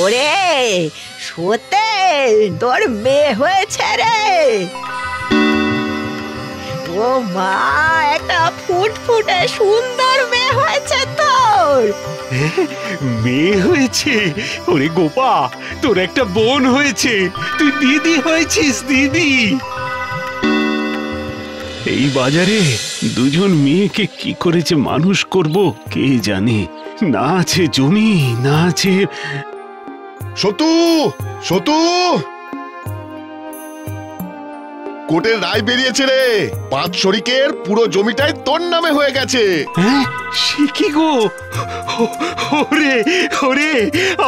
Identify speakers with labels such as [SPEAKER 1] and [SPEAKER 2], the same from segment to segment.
[SPEAKER 1] ওরে সতে তোর মেয়ে হয়েছে রে। ও মা, একটা ফুটফুটে সুন্দর মেয়ে হয়েছে তোর।
[SPEAKER 2] মেয়ে হয়েছে? ওরে গোপা, তোর একটা বোন হয়েছে, তুই দিদি হয়েছিস দিদি। এই বাজারে দুজন মেয়েকে কি করে যে মানুষ করব কে জানে। না আছে জমি, না আছে।
[SPEAKER 3] সতু, সতু, কোর্টের রায় বেরিয়েছে রে, 5 শরিকের পুরো জমিটাই তোর নামে হয়ে গেছে।
[SPEAKER 2] হ্যাঁ, সে কি গো? ওরে ওরে,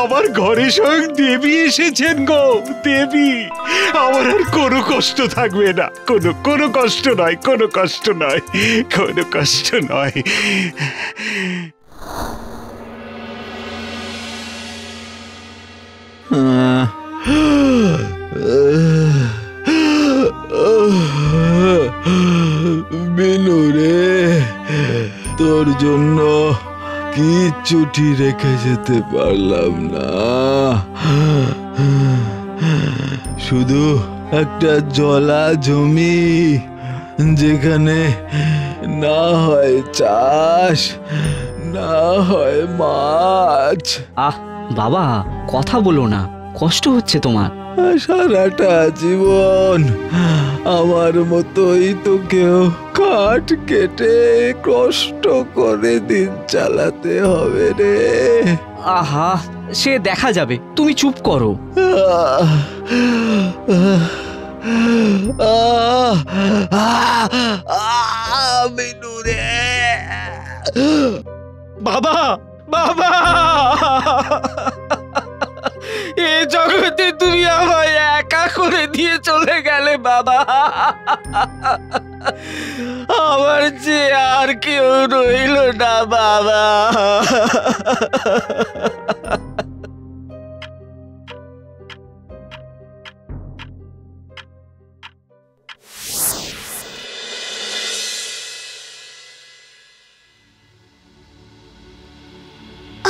[SPEAKER 2] আমার ঘরে স্বয়ং দেবী এসেছেন গো, দেবী। আমার আর কোনো কষ্ট থাকবে না, কোনো কষ্ট নয়, কোনো কষ্ট নয়, কোনো কষ্ট নয়।
[SPEAKER 4] বিনু রে, তোর জন্য কিচ্ছুটি রেখে যেতে পারলাম না, শুধু একটা জলা জমি, যেখানে না হয় চাষ, না হয় মাছ।
[SPEAKER 5] বাবা, কথা বলো না, কষ্ট হচ্ছে তোমার।
[SPEAKER 4] সারাটা জীবন আমার মতোই তোকেও কাঠ কেটে কষ্ট করে দিন চালাতে হবে রে।
[SPEAKER 5] আহা, সে দেখা যাবে, তুমি চুপ করো।
[SPEAKER 4] বিনু রে,
[SPEAKER 2] বাবা, বাবা,
[SPEAKER 5] এ জগতে তুমি আমায় একা করে দিয়ে চলে গেলে বাবা। আমার যে আর কেউ রইল না বাবা।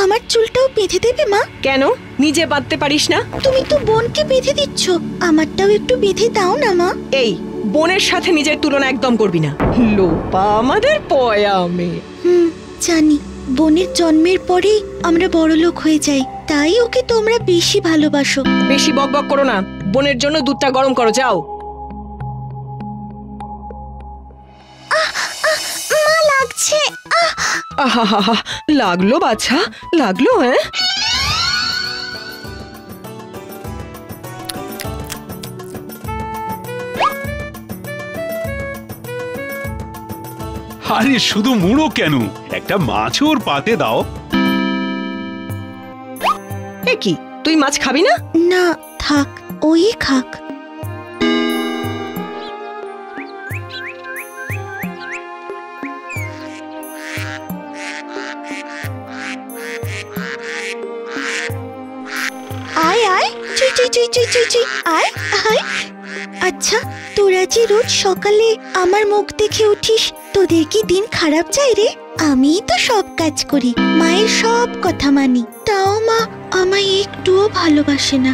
[SPEAKER 6] আমার চুলটাও বেঁধে দেবে মা?
[SPEAKER 1] কেন, নিজে বাঁধতে পারিস না?
[SPEAKER 6] তুমি তো বোনকে বেঁধে দিচ্ছ, আমারটাও একটু বেঁধে দাও না মা।
[SPEAKER 1] এই বোনের সাথে নিজের তুলনা একদম করবি না। লোপা আমাদের পয়া মেয়ে।
[SPEAKER 6] জানি, বোনের জন্মের পরেই আমরা বড়লোক হয়ে যাই, তাই ওকে তোমরা বেশি ভালোবাসো।
[SPEAKER 1] বেশি বকবক করো না, বোনের জন্য দুধটা গরম করো, যাও।
[SPEAKER 6] মা, লাগছে।
[SPEAKER 1] আহা, লাগলো বাছা, লাগলো? হ্যাঁ,
[SPEAKER 2] আরে শুধু মুড়ো কেন, একটা মাছও ওর পাতে দাও।
[SPEAKER 1] এ কি, তুই মাছ খাবি না?
[SPEAKER 6] না, থাক, ওই খাক। আয় আয়, চুই চুই চুই চুই চুই চুই, আয় আয়। আচ্ছা, তোরা যে রোজ সকালে আমার মুখ দেখে উঠিস, তোদের কি দিন খারাপ যায় রে? আমিই তো সব কাজ করি, মায়ের সব কথা মানি, তাও মা আমায় একটুও ভালোবাসে না।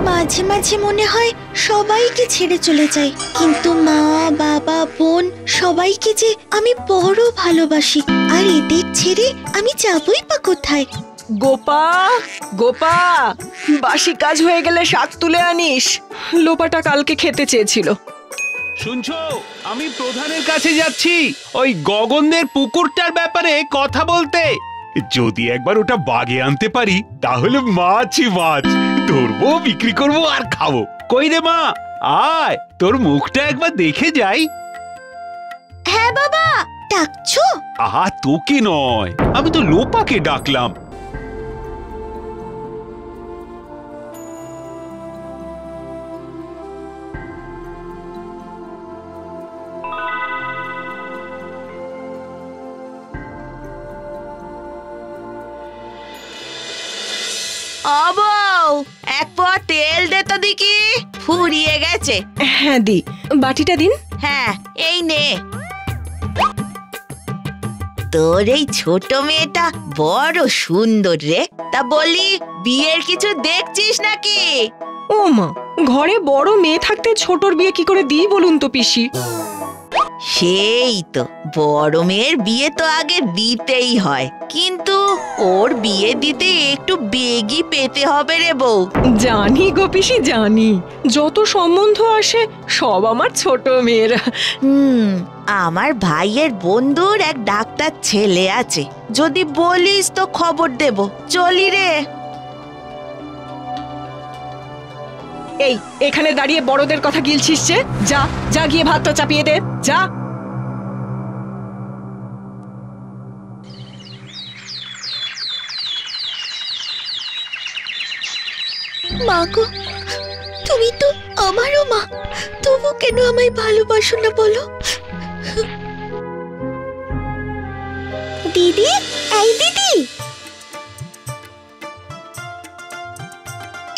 [SPEAKER 6] মাঝে মাঝে মনে হয় সবাইকে ছেড়ে চলে যাই, কিন্তু মা, বাবা, বোন সবাইকে যে আমি বড় ভালোবাসি, আর এদের ছেড়ে আমি যাবই বা কোথায়?
[SPEAKER 1] গোপা, গোপা, বাসি কাজ হয়ে গেলে শাক তুলে আনিস, লোপাটা কালকে খেতে চেয়েছিল।
[SPEAKER 2] শুনছো, আমি প্রধানের কাছে যাচ্ছি ওই গগনদের পুকুরটার ব্যাপারে কথা বলতে। যদি একবার ওটা বাগে আনতে পারি, তাহলে মাছই মাছ ধরবো, বিক্রি করবো আর খাবো। কই রে মা, আয়, তোর মুখটা একবার দেখে যাই।
[SPEAKER 6] হ্যাঁ বাবা, ডাকছো?
[SPEAKER 2] আহা, তোকে নয়, আমি তো লোপাকে ডাকলাম।
[SPEAKER 1] এক পোয়া তেল দে তো দেখি, ফুরিয়ে গেছে। হ্যাঁ দি, বাটিটা দিন। হ্যাঁ, এই নে।
[SPEAKER 7] তোর এই ছোট মেয়েটা বড় সুন্দর রে। তা বলি, বিয়ের কিছু দেখছিস নাকি?
[SPEAKER 1] ও মা, ঘরে বড় মেয়ে থাকতে ছোটর বিয়ে কি করে দিই বলুন তো পিসি?
[SPEAKER 7] সেই তো, বড় মেয়ের বিয়ে তো আগে দিতেই হয়, কিন্তু ওর বিয়ে দিতে একটু বেগই পেতে হবে রে বউ।
[SPEAKER 1] জানি গো পিসি, জানি। যত সম্বন্ধ আসে সব আমার ছোট মেয়েরা।
[SPEAKER 7] আমার ভাইয়ের বন্ধুর এক ডাক্তার ছেলে আছে, যদি বলিস তো খবর দেব। চলি রে।
[SPEAKER 1] এই, এখানে দাঁড়িয়ে বড়দের কথা গিলছিস যে? যা যা, গিয়ে ভাতটা চাপিয়ে দে, যা।
[SPEAKER 6] মা গো, তুমি তো আমারও মা, তবু কেন আমায় ভালোবাসো না বলো? দিদি, এই দিদি।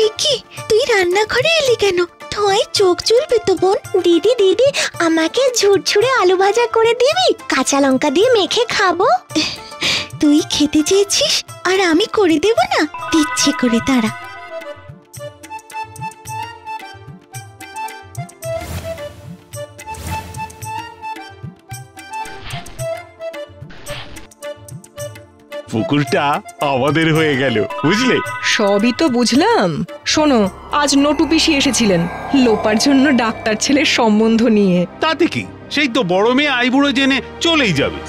[SPEAKER 6] একি, তুই রান্নাঘরে এলি কেন? ধোঁয়ায় চোখ জ্বলবে তো বোন। দিদি দিদি, আমাকে ঝুরঝুরে আলু ভাজা করে দিবি? কাঁচা লঙ্কা দিয়ে মেখে খাবো। তুই খেতে চেয়েছিস আর আমি করে দেব না? দিচ্ছি করে, তারা।
[SPEAKER 2] পুকুরটা আমাদের হয়ে গেল, বুঝলে?
[SPEAKER 1] সবই তো বুঝলাম। শোনো, আজ নটু পিসি এসেছিলেন লোপার জন্য ডাক্তার ছেলের সম্বন্ধ নিয়ে।
[SPEAKER 2] তাতে কি, সেই তো বড় মেয়ে আইবুড়ো জেনে চলেই যাবে।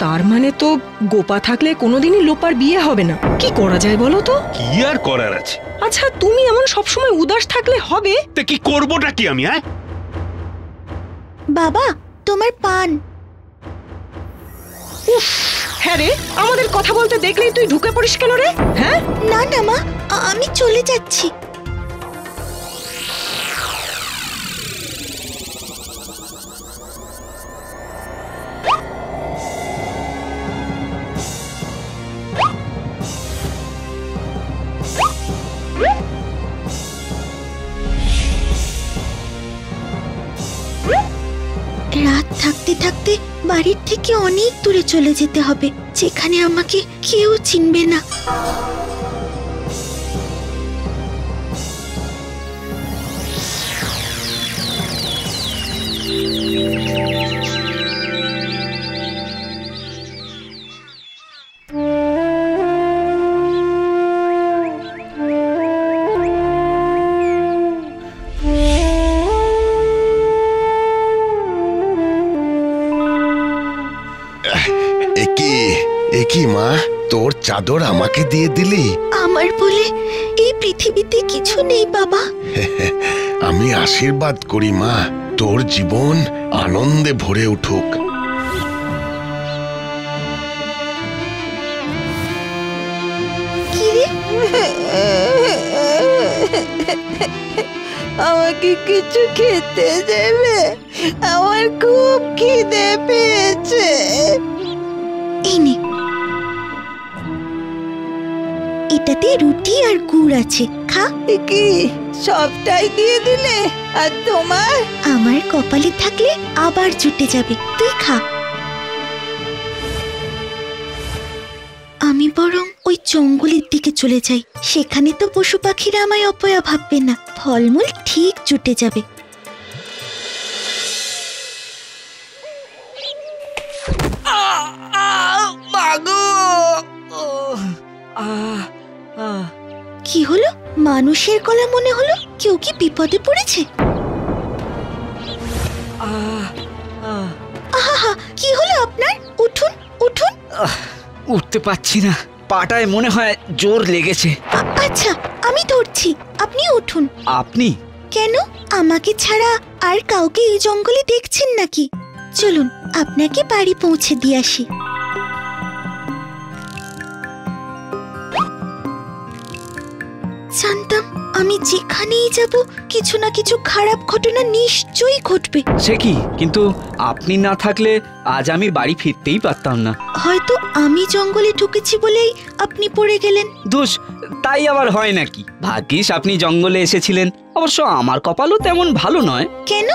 [SPEAKER 1] তার মানে তো গোপা থাকলে কোনোদিনই লোপার বিয়ে হবে না। কি করা যায় বলো তো?
[SPEAKER 2] কি আর করার আছে?
[SPEAKER 1] আচ্ছা, তুমি এমন সবসময় উদাস থাকলে হবে?
[SPEAKER 2] তা কি করবোটা কি আমি? হ্যাঁ
[SPEAKER 6] বাবা, তোমার পান।
[SPEAKER 1] উফ, হ্যাঁ রে, আমাদের কথা বলতে দেখলেই তুই ঢুকে পড়িস কেন রে? হ্যাঁ,
[SPEAKER 6] না না মা, আমি চলে যাচ্ছি। রাত থাকতে থাকতে বাড়ির থেকে অনেক দূরে চলে যেতে হবে, যেখানে আমাকে কেউ চিনবে না।
[SPEAKER 3] একি মা, তোর চাদর আমাকে দিয়ে দিলি?
[SPEAKER 6] আমার বলে এই পৃথিবীতে কিছু নেই বাবা।
[SPEAKER 3] আমি আশীর্বাদ করি মা, তোর জীবন আনন্দে ভরে উঠুক।
[SPEAKER 6] কি রে?
[SPEAKER 8] আমাকে কিছু খেতে দেবে? আমার খুব খিদে পেয়েছে।
[SPEAKER 6] এই নে, এটাতে রুটি আর গুড় আছে, খা।
[SPEAKER 8] কি সবটাই দিয়ে দিলে? আর তোমার?
[SPEAKER 6] আমার কপালে থাকলে আবার জুটে যাবে, তুই খা। আমি বরং ওই জঙ্গলের দিকে চলে যাই, সেখানে তো পশু পাখিরা আমায় অপয়া ভাববে না, ফলমূল ঠিক জুটে যাবে। কি হলো? মানুষের গলা মনে হলো। কেউ কি বিপদে পড়েছে? আহা, কি হলো আপনার? উঠুন উঠুন।
[SPEAKER 5] উঠতে পারছি না, পাটায় মনে হয় জোর লেগেছে।
[SPEAKER 6] আচ্ছা, আমি ধরছি, আপনি উঠুন।
[SPEAKER 5] আপনি?
[SPEAKER 6] কেন, আমাকে ছাড়া আর কাউকে এই জঙ্গলে দেখছেন নাকি? চলুন, আপনাকে বাড়ি পৌঁছে দিয়ে আসি। জানতাম আমি যেখানেই যাব কিছু না কিছু খারাপ ঘটনা নিশ্চয়ই ঘটবে।
[SPEAKER 5] সে কি, কিন্তু আপনি না থাকলে আজ আমি বাড়ি ফিরতেই পারতাম না।
[SPEAKER 6] হয়তো আমি জঙ্গলে ঢুকেছি বলেই আপনি পড়ে গেলেন।
[SPEAKER 5] দোষ তাই আবার হয় নাকি? ভাগ্যিস আপনি জঙ্গলে এসেছিলেন। অবশ্য আমার কপালও তেমন ভালো নয়।
[SPEAKER 6] কেন,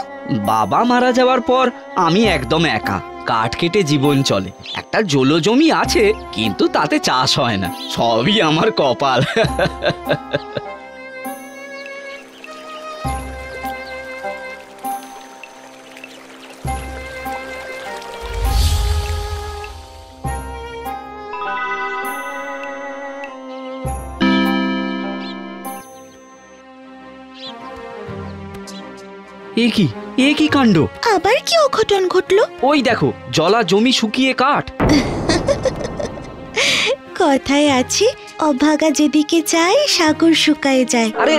[SPEAKER 5] বাবা মারা যাওয়ার পর আমি একদম একা, কাঠ কেটে জীবন চলে। একটা জলো জমি আছে, কিন্তু তাতে চাষ হয় না, সবই আমার কপাল। এ কি কাণ্ড!
[SPEAKER 6] আবার কি অঘটন ঘটলো?
[SPEAKER 5] ওই দেখো, জলা জমি শুকিয়ে কাঠ।
[SPEAKER 6] কথায় আছে, অভাগা যেদিকে যায় সাগর শুকায় যায়।
[SPEAKER 5] আরে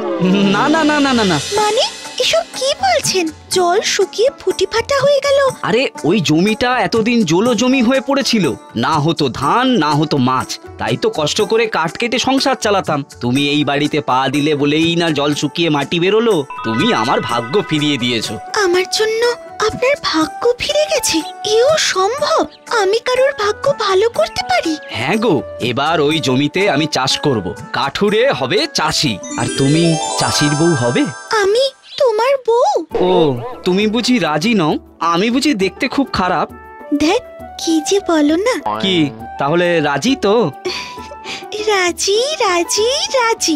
[SPEAKER 5] না না না না না না,
[SPEAKER 6] মানে এসব কি বলছেন? জল শুকিয়ে ফুটি ফাটা হয়ে গেল?
[SPEAKER 5] আরে ওই জমিটা এতদিন জলো জমি হয়ে পড়েছিল, না হতো ধান না হতো মাছ, তাই তো কষ্ট করে কাঠ কেটে সংসার চালাতাম। তুমি এই বাড়িতে পা দিলে বলেই না জল শুকিয়ে মাটি বেরোলো। তুমি আমার ভাগ্য ফিরিয়ে দিয়েছো।
[SPEAKER 6] আমার জন্য আপনার ভাগ্য ফিরে গেছে? এও সম্ভব? আমি কারোর ভাগ্য ভালো করতে পারি?
[SPEAKER 5] হ্যাঁ গো, এবার ওই জমিতে আমি চাষ করব। কাঠুরে হবে চাষি, আর তুমি চাষির বউ হবে।
[SPEAKER 6] আমি তোমার বউ?
[SPEAKER 5] ও, তুমি বুঝি রাজি নও? আমি বুঝি দেখতে খুব খারাপ?
[SPEAKER 6] দেখ কি যে বলো না।
[SPEAKER 5] কি তাহলে রাজি তো?
[SPEAKER 6] রাজি রাজি রাজি।